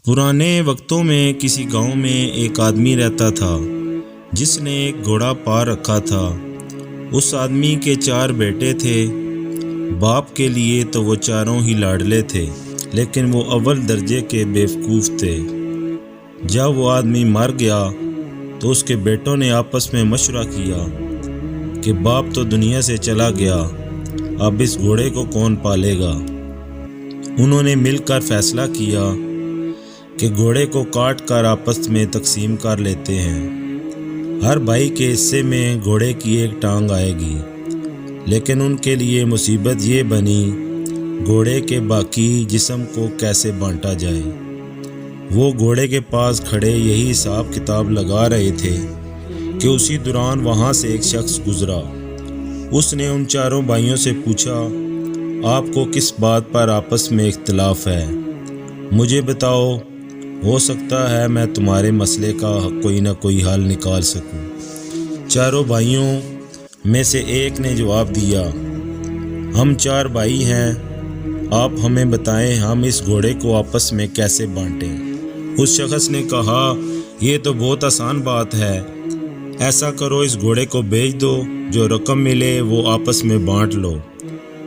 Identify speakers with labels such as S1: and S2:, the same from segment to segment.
S1: پرانے وقتوں میں کسی گاؤں میں ایک آدمی رہتا تھا جس نے ایک گھوڑا پا رکھا تھا۔ اس آدمی کے 4 بیٹے تھے۔ باپ کے لیے تو وہ چاروں ہی لاڈلے تھے، لیکن وہ اول درجے کے بیوقوف تھے۔ جب وہ آدمی مر گیا تو اس کے بیٹوں نے آپس میں مشورہ کیا کہ باپ تو دنیا سے چلا گیا، اب اس گھوڑے کو کون پالے گا۔ انہوں نے مل کر فیصلہ کیا کہ گھوڑے کو کاٹ کر آپس میں تقسیم کر لیتے ہیں۔ ہر بھائی کے حصے میں گھوڑے کی ایک ٹانگ آئے گی، لیکن ان کے لیے مصیبت یہ بنی گھوڑے کے باقی جسم کو کیسے بانٹا جائے۔ وہ گھوڑے کے پاس کھڑے یہی حساب کتاب لگا رہے تھے کہ اسی دوران وہاں سے ایک شخص گزرا۔ اس نے ان 4 بھائیوں سے پوچھا، آپ کو کس بات پر آپس میں اختلاف ہے؟ مجھے بتاؤ، ہو سکتا ہے میں تمہارے مسئلے کا کوئی نہ کوئی حل نکال سکوں۔ 4 بھائیوں میں سے ایک نے جواب دیا، ہم 4 بھائی ہیں، آپ ہمیں بتائیں ہم اس گھوڑے کو آپس میں کیسے بانٹیں۔ اس شخص نے کہا، یہ تو بہت آسان بات ہے، ایسا کرو اس گھوڑے کو بیچ دو، جو رقم ملے وہ آپس میں بانٹ لو۔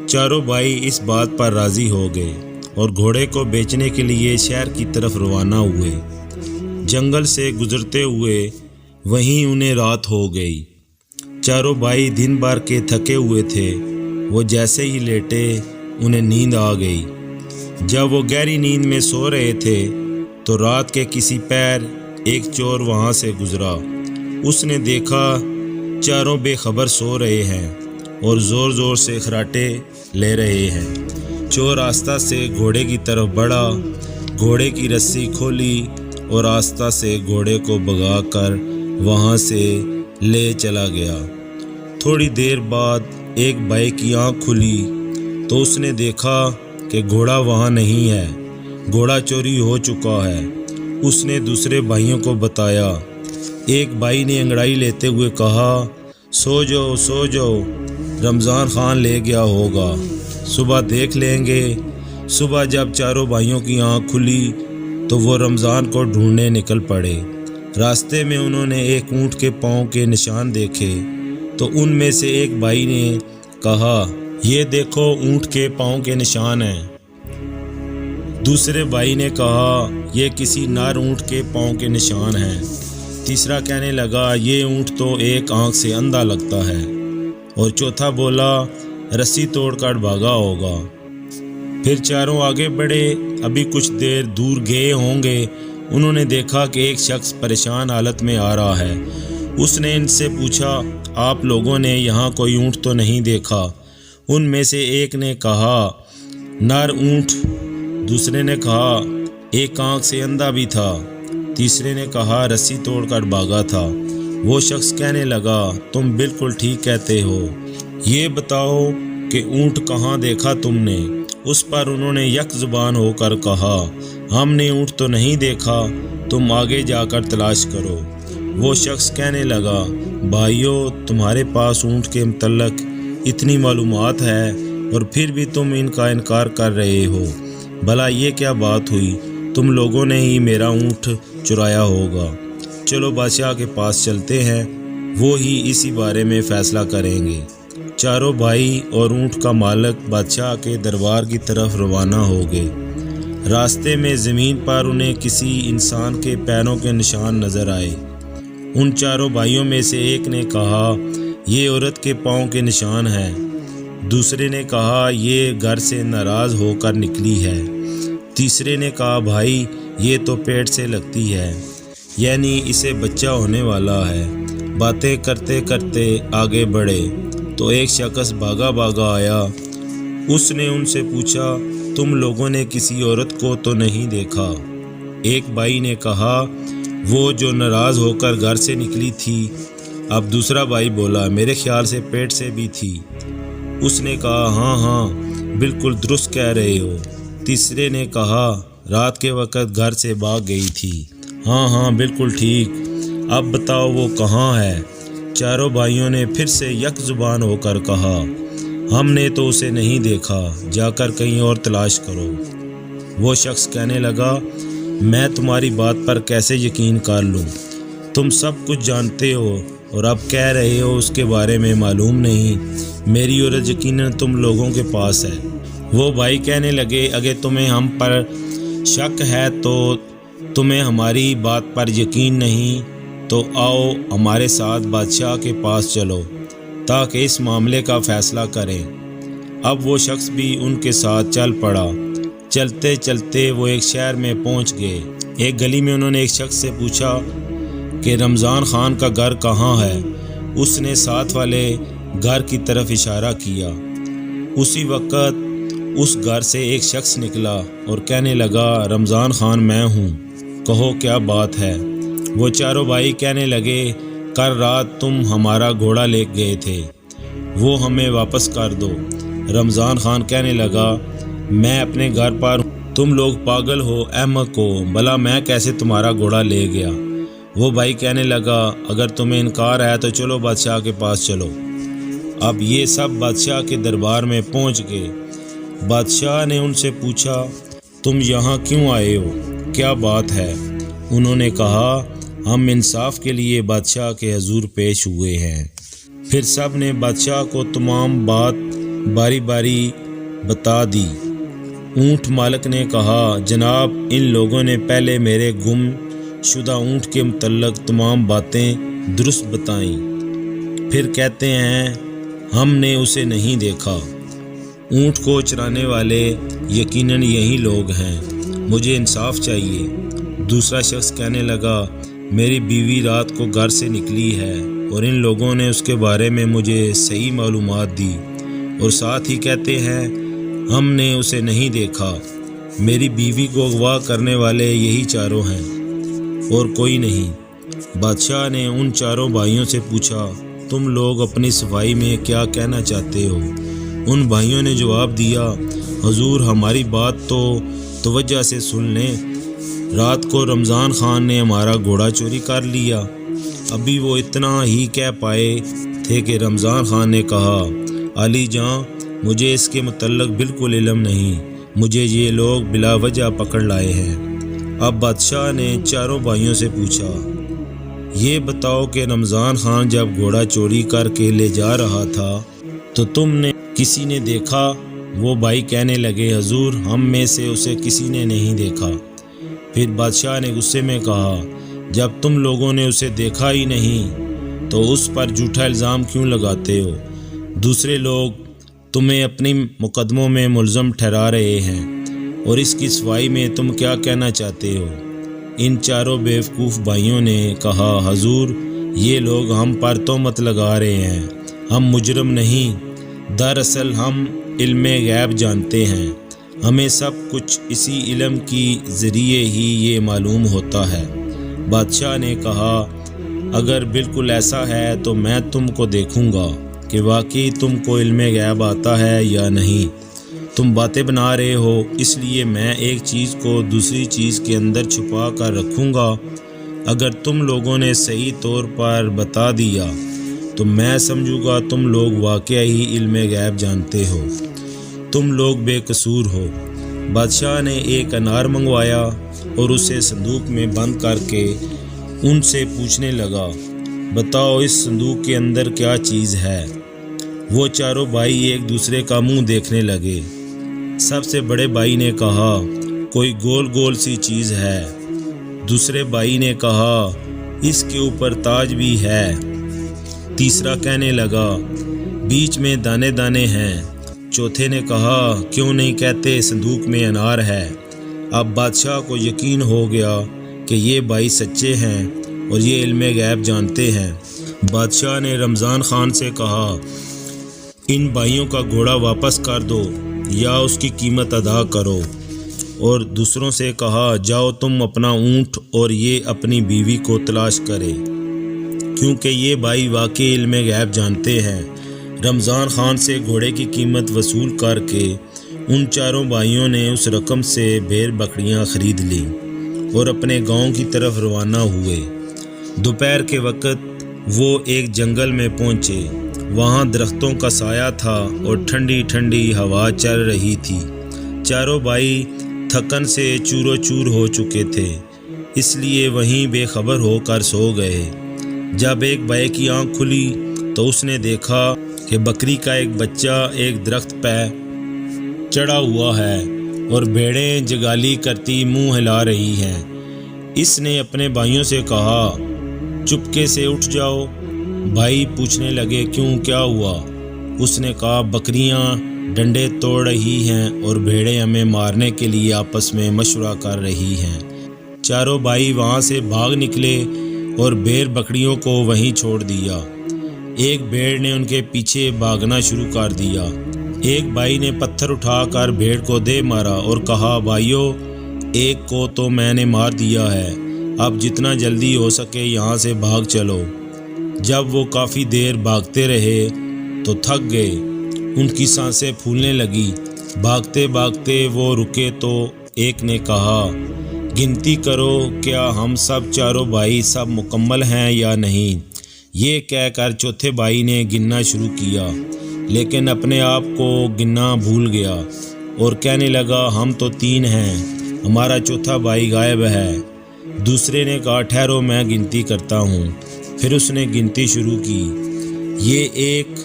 S1: 4 بھائی اس بات پر راضی ہو گئے اور گھوڑے کو بیچنے کے لیے شہر کی طرف روانہ ہوئے۔ جنگل سے گزرتے ہوئے وہیں انہیں رات ہو گئی۔ 4 بھائی دن بھر کے تھکے ہوئے تھے۔ وہ جیسے ہی لیٹے انہیں نیند آ گئی۔ جب وہ گہری نیند میں سو رہے تھے تو رات کے کسی پہر ایک چور وہاں سے گزرا۔ اس نے دیکھا 4 بے خبر سو رہے ہیں اور زور زور سے خراٹے لے رہے ہیں۔ چور آہستہ سے گھوڑے کی طرف بڑھا، گھوڑے کی رسی کھولی اور آہستہ سے گھوڑے کو بھگا کر وہاں سے لے چلا گیا۔ تھوڑی دیر بعد ایک بھائی کی آنکھ کھلی تو اس نے دیکھا کہ گھوڑا وہاں نہیں ہے، گھوڑا چوری ہو چکا ہے۔ اس نے دوسرے بھائیوں کو بتایا۔ ایک بھائی نے انگڑائی لیتے ہوئے کہا، سو جاؤ، رمضان خان لے گیا ہوگا، صبح دیکھ لیں گے۔ صبح جب 4 بھائیوں کی آنکھ کھلی تو وہ رمضان کو ڈھونڈنے نکل پڑے۔ راستے میں انہوں نے ایک اونٹ کے پاؤں کے نشان دیکھے تو ان میں سے ایک بھائی نے کہا، یہ دیکھو اونٹ کے پاؤں کے نشان ہیں۔ دوسرے بھائی نے کہا، یہ کسی نر اونٹ کے پاؤں کے نشان ہیں۔ تیسرا کہنے لگا، یہ اونٹ تو ایک آنکھ سے اندھا لگتا ہے، اور چوتھا بولا، رسی توڑ کر بھاگا ہوگا۔ پھر 4 آگے بڑھے۔ ابھی کچھ دیر دور گئے ہوں گے، انہوں نے دیکھا کہ ایک شخص پریشان حالت میں آ رہا ہے۔ اس نے ان سے پوچھا، آپ لوگوں نے یہاں کوئی اونٹ تو نہیں دیکھا؟ ان میں سے ایک نے کہا، نر اونٹ۔ دوسرے نے کہا، ایک آنکھ سے اندھا بھی تھا۔ تیسرے نے کہا، رسی توڑ کر بھاگا تھا۔ وہ شخص کہنے لگا، تم بالکل ٹھیک کہتے ہو، یہ بتاؤ کہ اونٹ کہاں دیکھا تم نے؟ اس پر انہوں نے یک زبان ہو کر کہا، ہم نے اونٹ تو نہیں دیکھا، تم آگے جا کر تلاش کرو۔ وہ شخص کہنے لگا، بھائیو، تمہارے پاس اونٹ کے متعلق اتنی معلومات ہے اور پھر بھی تم ان کا انکار کر رہے ہو، بھلا یہ کیا بات ہوئی؟ تم لوگوں نے ہی میرا اونٹ چرایا ہوگا۔ چلو بادشاہ کے پاس چلتے ہیں، وہ ہی اسی بارے میں فیصلہ کریں گے۔ 4 بھائی اور اونٹ کا مالک بادشاہ کے دربار کی طرف روانہ ہو گئے۔ راستے میں زمین پر انہیں کسی انسان کے پیروں کے نشان نظر آئے۔ ان 4 بھائیوں میں سے ایک نے کہا، یہ عورت کے پاؤں کے نشان ہیں۔ دوسرے نے کہا، یہ گھر سے ناراض ہو کر نکلی ہے۔ تیسرے نے کہا، بھائی یہ تو پیٹ سے لگتی ہے، یعنی اسے بچہ ہونے والا ہے۔ باتیں کرتے کرتے آگے بڑھے تو ایک شخص بھاگا آیا۔ اس نے ان سے پوچھا، تم لوگوں نے کسی عورت کو تو نہیں دیکھا؟ ایک بھائی نے کہا، وہ جو ناراض ہو کر گھر سے نکلی تھی۔ اب دوسرا بھائی بولا، میرے خیال سے پیٹ سے بھی تھی۔ اس نے کہا، ہاں بالکل درست کہہ رہے ہو۔ تیسرے نے کہا، رات کے وقت گھر سے بھاگ گئی تھی۔ ہاں بالکل ٹھیک، اب بتاؤ وہ کہاں ہے؟ 4 بھائیوں نے پھر سے یک زبان ہو کر کہا، ہم نے تو اسے نہیں دیکھا، جا کر کہیں اور تلاش کرو۔ وہ شخص کہنے لگا، میں تمہاری بات پر کیسے یقین کر لوں؟ تم سب کچھ جانتے ہو اور اب کہہ رہے ہو اس کے بارے میں معلوم نہیں۔ میری عورت یقیناً تم لوگوں کے پاس ہے۔ وہ بھائی کہنے لگے، اگر تمہیں ہم پر شک ہے تو تمہیں ہماری بات پر یقین نہیں تو آؤ ہمارے ساتھ بادشاہ کے پاس چلو تاکہ اس معاملے کا فیصلہ کریں۔ اب وہ شخص بھی ان کے ساتھ چل پڑا۔ چلتے چلتے وہ ایک شہر میں پہنچ گئے۔ ایک گلی میں انہوں نے ایک شخص سے پوچھا کہ رمضان خان کا گھر کہاں ہے؟ اس نے ساتھ والے گھر کی طرف اشارہ کیا۔ اسی وقت اس گھر سے ایک شخص نکلا اور کہنے لگا، رمضان خان میں ہوں، کہو کیا بات ہے؟ وہ چاروں بھائی کہنے لگے، کل رات تم ہمارا گھوڑا لے گئے تھے، وہ ہمیں واپس کر دو۔ رمضان خان کہنے لگا، میں اپنے گھر پر ہوں، تم لوگ پاگل ہو، احمق ہو، بھلا میں کیسے تمہارا گھوڑا لے گیا؟ وہ بھائی کہنے لگا، اگر تمہیں انکار ہے تو چلو بادشاہ کے پاس چلو۔ اب یہ سب بادشاہ کے دربار میں پہنچ گئے۔ بادشاہ نے ان سے پوچھا، تم یہاں کیوں آئے ہو؟ کیا بات ہے؟ انہوں نے کہا، ہم انصاف کے لیے بادشاہ کے حضور پیش ہوئے ہیں۔ پھر سب نے بادشاہ کو تمام بات باری باری بتا دی۔ اونٹ مالک نے کہا، جناب، ان لوگوں نے پہلے میرے گم شدہ اونٹ کے متعلق تمام باتیں درست بتائیں، پھر کہتے ہیں ہم نے اسے نہیں دیکھا۔ اونٹ کو چرانے والے یقیناً یہی لوگ ہیں، مجھے انصاف چاہیے۔ دوسرا شخص کہنے لگا، میری بیوی رات کو گھر سے نکلی ہے اور ان لوگوں نے اس کے بارے میں مجھے صحیح معلومات دی اور ساتھ ہی کہتے ہیں ہم نے اسے نہیں دیکھا۔ میری بیوی کو اغوا کرنے والے یہی چاروں ہیں اور کوئی نہیں۔ بادشاہ نے ان چاروں بھائیوں سے پوچھا، تم لوگ اپنی صفائی میں کیا کہنا چاہتے ہو؟ ان بھائیوں نے جواب دیا، حضور ہماری بات تو توجہ سے سن لیں۔ رات کو رمضان خان نے ہمارا گھوڑا چوری کر لیا۔ ابھی وہ اتنا ہی کہہ پائے تھے کہ رمضان خان نے کہا، علی جاں، مجھے اس کے متعلق بالکل علم نہیں، مجھے یہ لوگ بلا وجہ پکڑ لائے ہیں۔ اب بادشاہ نے چاروں بھائیوں سے پوچھا، یہ بتاؤ کہ رمضان خان جب گھوڑا چوری کر کے لے جا رہا تھا تو تم نے کسی نے دیکھا؟ وہ بھائی کہنے لگے، حضور ہم میں سے اسے کسی نے نہیں دیکھا۔ پھر بادشاہ نے غصے میں کہا، جب تم لوگوں نے اسے دیکھا ہی نہیں تو اس پر جھوٹا الزام کیوں لگاتے ہو؟ دوسرے لوگ تمہیں اپنی مقدموں میں ملزم ٹھہرا رہے ہیں اور اس کی صفائی میں تم کیا کہنا چاہتے ہو؟ ان چاروں بیوقوف بھائیوں نے کہا، حضور یہ لوگ ہم پر تہمت لگا رہے ہیں، ہم مجرم نہیں، دراصل ہم علم غیب جانتے ہیں، ہمیں سب کچھ اسی علم کی ذریعے ہی یہ معلوم ہوتا ہے۔ بادشاہ نے کہا، اگر بالکل ایسا ہے تو میں تم کو دیکھوں گا کہ واقعی تم کو علم غیب آتا ہے یا نہیں۔ تم باتیں بنا رہے ہو، اس لیے میں ایک چیز کو دوسری چیز کے اندر چھپا کر رکھوں گا۔ اگر تم لوگوں نے صحیح طور پر بتا دیا تو میں سمجھوں گا تم لوگ واقعی ہی علم غیب جانتے ہو، تم لوگ بے قصور ہو۔ بادشاہ نے ایک انار منگوایا اور اسے صندوق میں بند کر کے ان سے پوچھنے لگا، بتاؤ اس صندوق کے اندر کیا چیز ہے؟ وہ چاروں بھائی ایک دوسرے کا منہ دیکھنے لگے۔ سب سے بڑے بھائی نے کہا، کوئی گول گول سی چیز ہے۔ دوسرے بھائی نے کہا، اس کے اوپر تاج بھی ہے۔ تیسرا کہنے لگا، بیچ میں دانے دانے ہیں۔ چوتھے نے کہا، کیوں نہیں کہتے صندوق میں انار ہے؟ اب بادشاہ کو یقین ہو گیا کہ یہ بھائی سچے ہیں اور یہ علم غیب جانتے ہیں۔ بادشاہ نے رمضان خان سے کہا، ان بھائیوں کا گھوڑا واپس کر دو یا اس کی قیمت ادا کرو، اور دوسروں سے کہا، جاؤ تم اپنا اونٹ اور یہ اپنی بیوی کو تلاش کرے، کیونکہ یہ بھائی واقعی علم غیب جانتے ہیں۔ رمضان خان سے گھوڑے کی قیمت وصول کر کے ان چاروں بھائیوں نے اس رقم سے بھیڑ بکریاں خرید لیں اور اپنے گاؤں کی طرف روانہ ہوئے۔ دوپہر کے وقت وہ ایک جنگل میں پہنچے۔ وہاں درختوں کا سایہ تھا اور ٹھنڈی ٹھنڈی ہوا چل رہی تھی۔ چاروں بھائی تھکن سے چور و چور ہو چکے تھے، اس لیے وہیں بے خبر ہو کر سو گئے۔ جب ایک بھائی کی آنکھ کھلی تو اس نے دیکھا کہ بکری کا ایک بچہ ایک درخت پہ چڑھا ہوا ہے اور بھیڑیں جگالی کرتی منہ ہلا رہی ہیں۔ اس نے اپنے بھائیوں سے کہا، چپکے سے اٹھ جاؤ۔ بھائی پوچھنے لگے، کیوں، کیا ہوا؟ اس نے کہا، بکریاں ڈنڈے توڑ رہی ہیں اور بھیڑیں ہمیں مارنے کے لیے آپس میں مشورہ کر رہی ہیں۔ چاروں بھائی وہاں سے بھاگ نکلے اور بھیڑ بکریوں کو وہیں چھوڑ دیا۔ ایک بھیڑ نے ان کے پیچھے بھاگنا شروع کر دیا۔ ایک بھائی نے پتھر اٹھا کر بھیڑ کو دے مارا اور کہا، بھائیو، ایک کو تو میں نے مار دیا ہے، اب جتنا جلدی ہو سکے یہاں سے بھاگ چلو۔ جب وہ کافی دیر بھاگتے رہے تو تھک گئے، ان کی سانسیں پھولنے لگی۔ بھاگتے بھاگتے وہ رکے تو ایک نے کہا، گنتی کرو، کیا ہم سب چاروں بھائی سب مکمل ہیں یا نہیں؟ یہ کہہ کر چوتھے بھائی نے گننا شروع کیا، لیکن اپنے آپ کو گننا بھول گیا اور کہنے لگا، ہم تو 3 ہیں، ہمارا چوتھا بھائی غائب ہے۔ دوسرے نے کہا، ٹھہرو، میں گنتی کرتا ہوں۔ پھر اس نے گنتی شروع کی، یہ 1،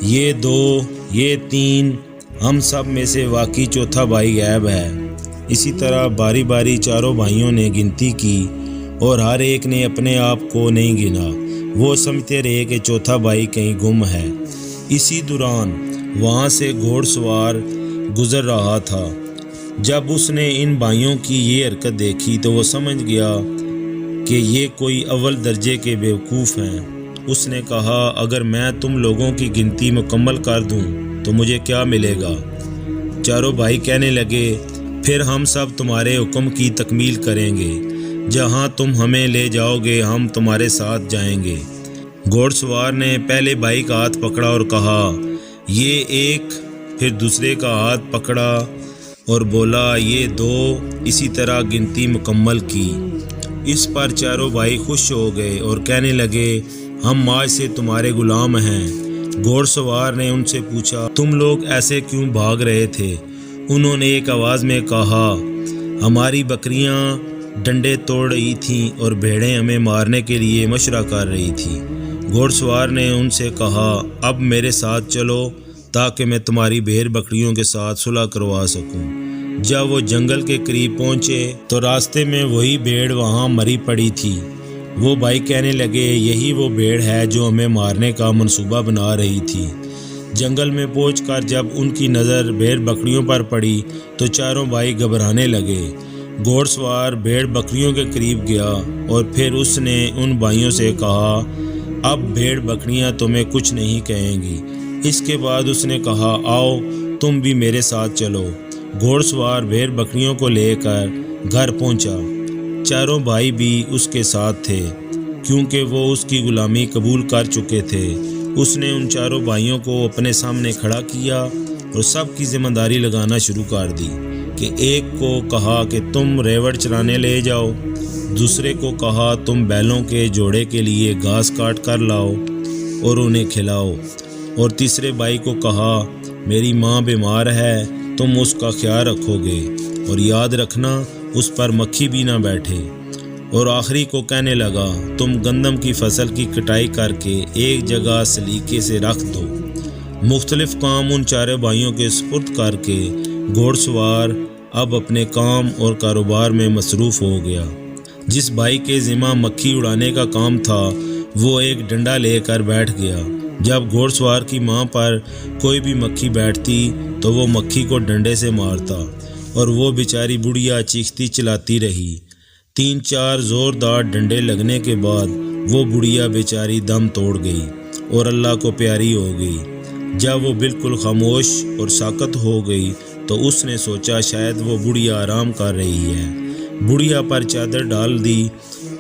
S1: یہ 2، یہ 3، ہم سب میں سے واقعی چوتھا بھائی غائب ہے۔ اسی طرح باری باری چاروں بھائیوں نے گنتی کی اور ہر ایک نے اپنے آپ کو نہیں گنا۔ وہ سمجھتے رہے کہ چوتھا بھائی کہیں گم ہے۔ اسی دوران وہاں سے گھوڑ سوار گزر رہا تھا۔ جب اس نے ان بھائیوں کی یہ حرکت دیکھی تو وہ سمجھ گیا کہ یہ کوئی اول درجے کے بیوقوف ہیں۔ اس نے کہا، اگر میں تم لوگوں کی گنتی مکمل کر دوں تو مجھے کیا ملے گا؟ چاروں بھائی کہنے لگے، پھر ہم سب تمہارے حکم کی تکمیل کریں گے، جہاں تم ہمیں لے جاؤ گے ہم تمہارے ساتھ جائیں گے۔ گھوڑ سوار نے پہلے بھائی کا ہاتھ پکڑا اور کہا، یہ 1، پھر دوسرے کا ہاتھ پکڑا اور بولا، یہ 2، اسی طرح گنتی مکمل کی۔ اس پر چاروں بھائی خوش ہو گئے اور کہنے لگے، ہم آج سے تمہارے غلام ہیں۔ گھوڑ سوار نے ان سے پوچھا، تم لوگ ایسے کیوں بھاگ رہے تھے؟ انہوں نے ایک آواز میں کہا، ہماری بکریاں ڈنڈے توڑ رہی تھیں اور بھیڑیں ہمیں مارنے کے لیے مشورہ کر رہی تھیں۔ گھوڑ سوار نے ان سے کہا، اب میرے ساتھ چلو تاکہ میں تمہاری بھیڑ بکریوں کے ساتھ صلح کروا سکوں۔ جب وہ جنگل کے قریب پہنچے تو راستے میں وہی بھیڑ وہاں مری پڑی تھی۔ وہ بھائی کہنے لگے، یہی وہ بھیڑ ہے جو ہمیں مارنے کا منصوبہ بنا رہی تھی۔ جنگل میں پہنچ کر جب ان کی نظر بھیڑ بکریوں پر پڑی تو چاروں بھائی گھبرانے لگے۔ گھوڑ سوار بھیڑ بکریوں کے قریب گیا اور پھر اس نے ان بھائیوں سے کہا، اب بھیڑ بکریاں تمہیں کچھ نہیں کہیں گی۔ اس کے بعد اس نے کہا، آؤ تم بھی میرے ساتھ چلو۔ گھوڑ سوار بھیڑ بکریوں کو لے کر گھر پہنچا۔ چاروں بھائی بھی اس کے ساتھ تھے کیونکہ وہ اس کی غلامی قبول کر چکے تھے۔ اس نے ان چاروں بھائیوں کو اپنے سامنے کھڑا کیا اور سب کی ذمہ داری لگانا شروع کر دی کہ ایک کو کہا کہ تم ریوڑ چرانے لے جاؤ، دوسرے کو کہا تم بیلوں کے جوڑے کے لیے گھاس کاٹ کر لاؤ اور انہیں کھلاؤ، اور تیسرے بھائی کو کہا میری ماں بیمار ہے، تم اس کا خیال رکھو گے اور یاد رکھنا اس پر مکھی بھی نہ بیٹھے، اور آخری کو کہنے لگا تم گندم کی فصل کی کٹائی کر کے ایک جگہ سلیقے سے رکھ دو۔ مختلف کام ان چاروں بھائیوں کے سپرد کر کے گھوڑ سوار اب اپنے کام اور کاروبار میں مصروف ہو گیا۔ جس بھائی کے ذمہ مکھی اڑانے کا کام تھا وہ ایک ڈنڈا لے کر بیٹھ گیا۔ جب گھوڑ سوار کی ماں پر کوئی بھی مکھی بیٹھتی تو وہ مکھی کو ڈنڈے سے مارتا اور وہ بیچاری بڑھیا چیختی چلاتی رہی۔ 3-4 زوردار ڈنڈے لگنے کے بعد وہ بڑھیا بیچاری دم توڑ گئی اور اللہ کو پیاری ہو گئی۔ جب وہ بالکل خاموش اور ساکت ہو گئی تو اس نے سوچا شاید وہ بڑھیا آرام کر رہی ہے۔ بڑھیا پر چادر ڈال دی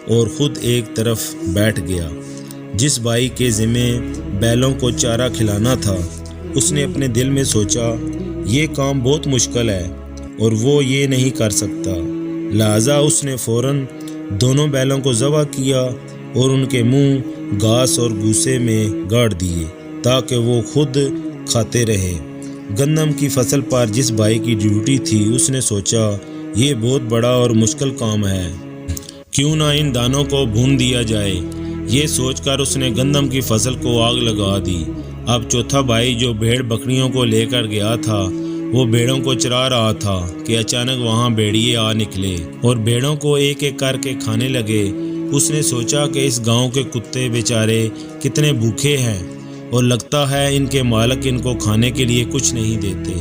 S1: اور خود ایک طرف بیٹھ گیا۔ جس بھائی کے ذمہ بیلوں کو چارہ کھلانا تھا اس نے اپنے دل میں سوچا یہ کام بہت مشکل ہے اور وہ یہ نہیں کر سکتا، لہذا اس نے فوراً دونوں بیلوں کو ذبح کیا اور ان کے منہ گھاس اور بھوسے میں گاڑ دیے تاکہ وہ خود کھاتے رہے۔ گندم کی فصل پر جس بھائی کی ڈیوٹی تھی اس نے سوچا یہ بہت بڑا اور مشکل کام ہے، کیوں نہ ان دانوں کو بھون دیا جائے۔ یہ سوچ کر اس نے گندم کی فصل کو آگ لگا دی۔ اب چوتھا بھائی جو بھیڑ بکریوں کو لے کر گیا تھا وہ بھیڑوں کو چرا رہا تھا کہ اچانک وہاں بھیڑیے آ نکلے اور بھیڑوں کو ایک ایک کر کے کھانے لگے۔ اس نے سوچا کہ اس گاؤں کے کتے بیچارے کتنے بھوکے ہیں اور لگتا ہے ان کے مالک ان کو کھانے کے لیے کچھ نہیں دیتے۔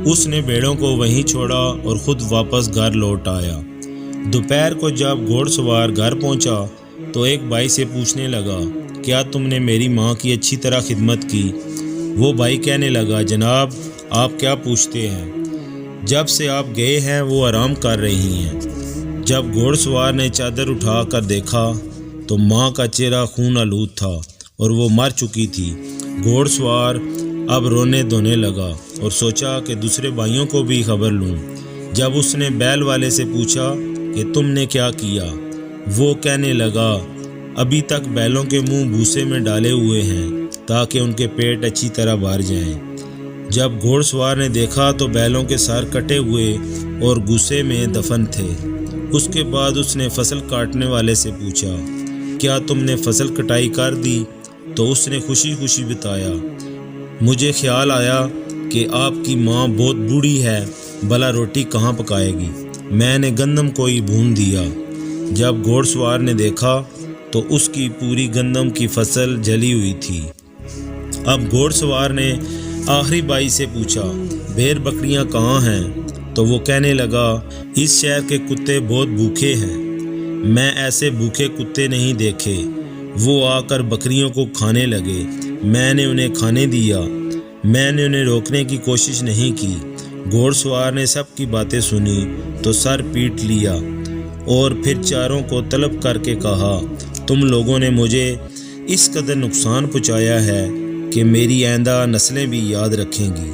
S1: اس نے بھیڑوں کو وہیں چھوڑا اور خود واپس گھر لوٹ آیا۔ دوپہر کو جب گھوڑ سوار گھر پہنچا تو ایک بھائی سے پوچھنے لگا، کیا تم نے میری ماں کی اچھی طرح خدمت کی؟ وہ بھائی کہنے لگا، جناب آپ کیا پوچھتے ہیں، جب سے آپ گئے ہیں وہ آرام کر رہی ہیں۔ جب گھوڑ سوار نے چادر اٹھا کر دیکھا تو ماں کا چہرہ خون آلود تھا اور وہ مر چکی تھی۔ گھوڑ سوار اب رونے دھونے لگا اور سوچا کہ دوسرے بھائیوں کو بھی خبر لوں۔ جب اس نے بیل والے سے پوچھا کہ تم نے کیا کیا، وہ کہنے لگا، ابھی تک بیلوں کے منہ بھوسے میں ڈالے ہوئے ہیں تاکہ ان کے پیٹ اچھی طرح بھر جائیں۔ جب گھوڑ سوار نے دیکھا تو بیلوں کے سر کٹے ہوئے اور گوسے میں دفن تھے۔ اس کے بعد اس نے فصل کاٹنے والے سے پوچھا، کیا تم نے فصل کٹائی کر دی؟ تو اس نے خوشی خوشی بتایا، مجھے خیال آیا کہ آپ کی ماں بہت بوڑھی ہے، بھلا روٹی کہاں پکائے گی، میں نے گندم کو ہی بھون دیا۔ جب گھوڑ سوار نے دیکھا تو اس کی پوری گندم کی فصل جلی ہوئی تھی۔ اب گھوڑ سوار نے آخری بھائی سے پوچھا، بھیڑ بکریاں کہاں ہیں؟ تو وہ کہنے لگا، اس شہر کے کتے بہت بھوکے ہیں، میں ایسے بھوکے کتے نہیں دیکھے۔ وہ آ کر بکریوں کو کھانے لگے، میں نے انہیں کھانے دیا، میں نے انہیں روکنے کی کوشش نہیں کی۔ گھوڑ سوار نے سب کی باتیں سنی تو سر پیٹ لیا اور پھر چاروں کو طلب کر کے کہا، تم لوگوں نے مجھے اس قدر نقصان پہنچایا ہے کہ میری آئندہ نسلیں بھی یاد رکھیں گی۔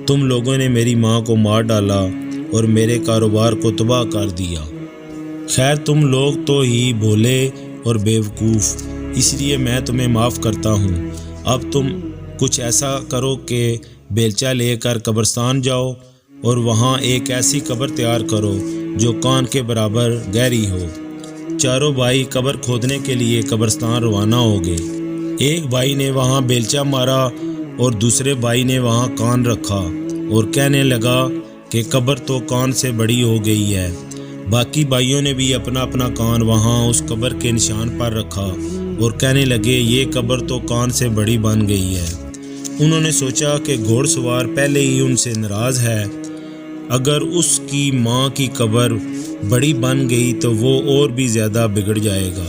S1: تم لوگوں نے میری ماں کو مار ڈالا اور میرے کاروبار کو تباہ کر دیا۔ خیر تم لوگ تو ہی بھولے اور بیوقوف، اس لیے میں تمہیں معاف کرتا ہوں۔ اب تم کچھ ایسا کرو کہ بیلچہ لے کر قبرستان جاؤ اور وہاں ایک ایسی قبر تیار کرو جو کان کے برابر گہری ہو۔ چاروں بھائی قبر کھودنے کے لیے قبرستان روانہ ہو گئے۔ ایک بھائی نے وہاں بیلچہ مارا اور دوسرے بھائی نے وہاں کان رکھا اور کہنے لگا کہ قبر تو کان سے بڑی ہو گئی ہے۔ باقی بھائیوں نے بھی اپنا اپنا کان وہاں اس قبر کے نشان پر رکھا اور کہنے لگے، یہ قبر تو کان سے بڑی بن گئی ہے۔ انہوں نے سوچا کہ گھوڑ سوار پہلے ہی ان سے ناراض ہے، اگر اس کی ماں کی قبر بڑی بن گئی تو وہ اور بھی زیادہ بگڑ جائے گا۔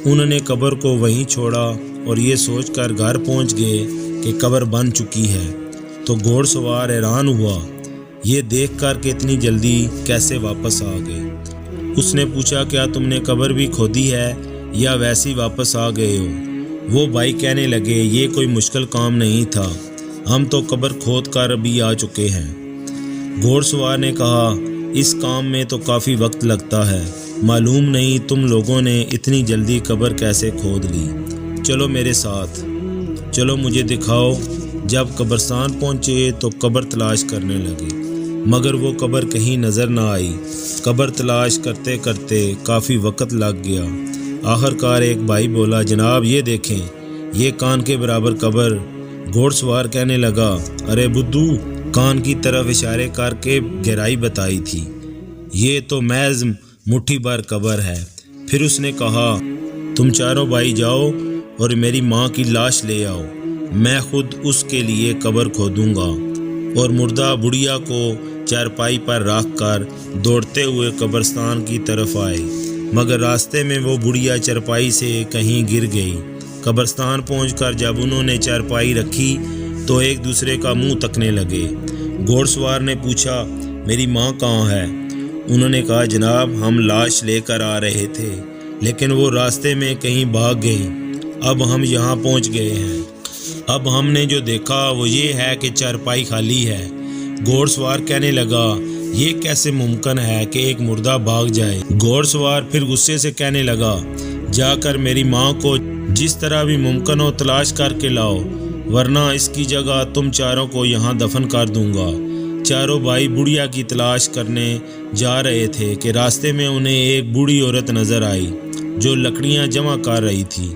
S1: انہوں نے قبر کو وہیں چھوڑا اور یہ سوچ کر گھر پہنچ گئے کہ قبر بن چکی ہے۔ تو گھوڑ سوار حیران ہوا یہ دیکھ کر کہ اتنی جلدی کیسے واپس آ گئے۔ اس نے پوچھا، کیا تم نے قبر بھی کھودی ہے یا ویسے ہی واپس آ گئے ہو؟ وہ بھائی کہنے لگے، یہ کوئی مشکل کام نہیں تھا، ہم تو قبر کھود کر ابھی آ چکے ہیں۔ گھوڑ سوار نے کہا، اس کام میں تو کافی وقت لگتا ہے، معلوم نہیں تم لوگوں نے اتنی جلدی قبر کیسے کھود لی۔ چلو میرے ساتھ، چلو مجھے دکھاؤ۔ جب قبرستان پہنچے تو قبر تلاش کرنے لگے، مگر وہ قبر کہیں نظر نہ آئی۔ قبر تلاش کرتے کرتے کافی وقت لگ گیا۔ آخرکار ایک بھائی بولا، جناب یہ دیکھیں، یہ کان کے برابر قبر۔ گھوڑ سوار کہنے لگا، ارے بدھو، کان کی طرف اشارے کر کے گہرائی بتائی تھی، یہ تو محض مٹھی بھر قبر ہے۔ پھر اس نے کہا، تم چاروں بھائی جاؤ اور میری ماں کی لاش لے آؤ، میں خود اس کے لیے قبر کھودوں گا۔ اور مردہ بڑھیا کو چارپائی پر رکھ کر دوڑتے ہوئے قبرستان کی طرف آئے، مگر راستے میں وہ بڑھیا چارپائی سے کہیں گر گئی۔ قبرستان پہنچ کر جب انہوں نے چارپائی رکھی تو ایک دوسرے کا منہ تکنے لگے۔ گھوڑ سوار نے پوچھا، میری ماں کہاں ہے؟ انہوں نے کہا، جناب ہم لاش لے کر آ رہے تھے لیکن وہ راستے میں کہیں بھاگ گئی، اب ہم یہاں پہنچ گئے ہیں۔ اب ہم نے جو دیکھا وہ یہ ہے کہ چارپائی خالی ہے۔ گھوڑ سوار کہنے لگا، یہ کیسے ممکن ہے کہ ایک مردہ بھاگ جائے؟ گھوڑ سوار پھر غصے سے کہنے لگا، جا کر میری ماں کو جس طرح بھی ممکن ہو تلاش کر کے لاؤ۔ ورنہ اس کی جگہ تم چاروں کو یہاں دفن کر دوں گا۔ چاروں بھائی بڑھیا کی تلاش کرنے جا رہے تھے کہ راستے میں انہیں ایک بوڑھی عورت نظر آئی جو لکڑیاں جمع کر رہی تھی۔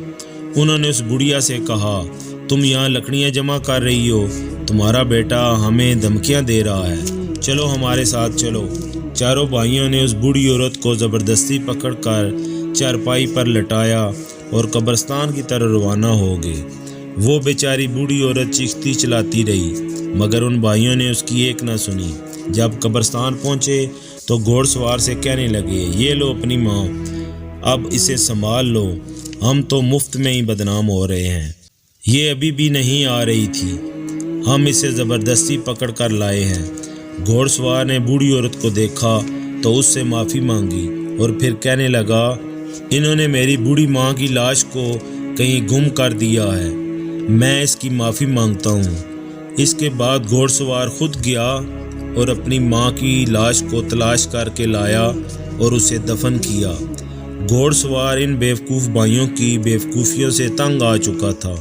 S1: انہوں نے اس بڑھیا سے کہا، تم یہاں لکڑیاں جمع کر رہی ہو؟ تمہارا بیٹا ہمیں دھمکیاں دے رہا ہے، چلو ہمارے ساتھ چلو۔ چاروں بھائیوں نے اس بوڑھی عورت کو زبردستی پکڑ کر چارپائی پر لٹایا اور قبرستان کی طرف روانہ ہو گئے۔ وہ بیچاری بوڑھی عورت چیختی چلاتی رہی مگر ان بھائیوں نے اس کی ایک نہ سنی۔ جب قبرستان پہنچے تو گھوڑ سوار سے کہنے لگے، یہ لو اپنی ماں، اب اسے سنبھال لو، ہم تو مفت میں ہی بدنام ہو رہے ہیں۔ یہ ابھی بھی نہیں آ رہی تھی، ہم اسے زبردستی پکڑ کر لائے ہیں۔ گھوڑ سوار نے بوڑھی عورت کو دیکھا تو اس سے معافی مانگی اور پھر کہنے لگا، انہوں نے میری بوڑھی ماں کی لاش کو کہیں گم کر دیا ہے، میں اس کی معافی مانگتا ہوں۔ اس کے بعد گھوڑ سوار خود گیا اور اپنی ماں کی لاش کو تلاش کر کے لایا اور اسے دفن کیا۔ گھوڑ سوار ان بیوقوف بھائیوں کی بیوقوفیوں سے تنگ آ چکا تھا،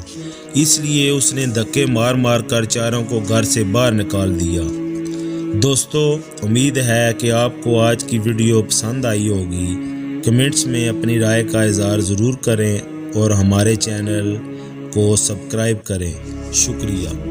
S1: اس لیے اس نے دھکے مار مار کر چاروں کو گھر سے باہر نکال دیا۔ دوستو، امید ہے کہ آپ کو آج کی ویڈیو پسند آئی ہوگی۔ کمنٹس میں اپنی رائے کا اظہار ضرور کریں اور ہمارے چینل کو سبسکرائب کریں۔ شکریہ۔